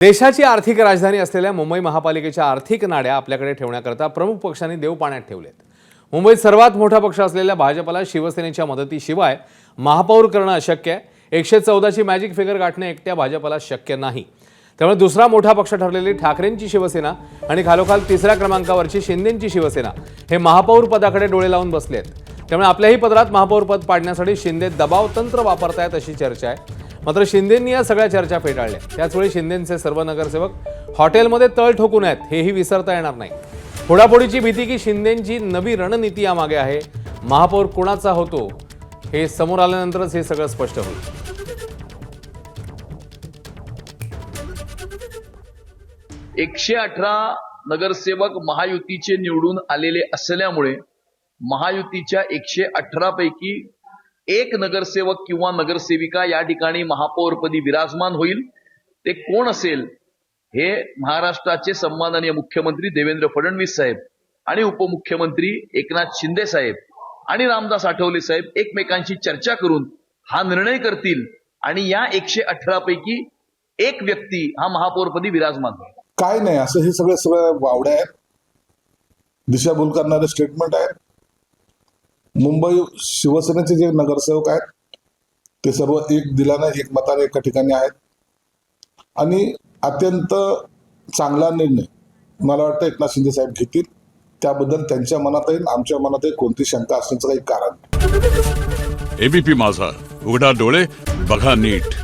देशाची आर्थिक राजधानी असलेल्या मुंबई महापालिकेच्या आर्थिक नाड्या आपल्याकडे ठेवण्याकरता प्रमुख पक्षांनी देव पाण्यात ठेवलेत। मुंबईत सर्वात मोठा पक्ष असलेल्या भाजपला शिवसेनेच्या मदतीशिवाय महापौर करणं अशक्य आहे। 114 ची मॅजिक फिगर गाठणे एकट्या भाजपला शक्य नाही। त्यामुळे दुसरा मोठा पक्ष ठरलेली ठाकरेंची शिवसेना आणि खालोखाल तिसऱ्या क्रमांकावरची शिंदेंची शिवसेना हे महापौर पदाकडे डोळे लावून बसलेत। त्यामुळे आपल्याही पदरात महापौर पद पाडण्यासाठी शिंदे दबाव तंत्र वापरतायत अशी चर्चा आहे। मात्र शिंदेंनी या सगळ्या चर्चा फेटाळल्या। त्याचवेळी शिंदेंचे सर्व नगरसेवक हॉटेलमध्ये तळ ठोकून आहेत हेही विसरता येणार नाही। फोडाफोडीची भीती की शिंदेंची नवी रणनीती यामागे आहे। महापौर कोणाचा होतो हे समोर आल्यानंतरच हे सगळं स्पष्ट होईल। 118 नगरसेवक महायुतीचे निवडून आलेले असल्यामुळे महायुतीच्या 118 पैकी एक नगरसेवक किंवा नगरसेविका या ठिकाणी महापौरपदी विराजमान होईल। ते कोण असेल हे महाराष्ट्राचे सन्माननीय मुख्यमंत्री देवेंद्र फडणवीस साहेब आणि उपमुख्यमंत्री एकनाथ शिंदे साहेब आणि रामदास आठवले साहेब एकमेकांशी चर्चा करून हा निर्णय करतील आणि या 118 पैकी एक व्यक्ती हा महापौरपदी विराजमान होईल। काय नाही, असं हे सगळे वावड्या आहेत, दिशाभूल करणारे स्टेटमेंट आहेत। मुंबई शिवसेनेचे जे नगरसेवक आहेत ते सर्व एक दिलाने एक मताने एका ठिकाणी आहेत आणि अत्यंत चांगला निर्णय मला वाटतं एकनाथ शिंदे साहेब घेतील। त्याबद्दल त्यांच्या मनातही आमच्या मनातही कोणती शंका असण्याचं काही कारण नाही। एबीपी माझा, उघडा डोळे बघा नीट।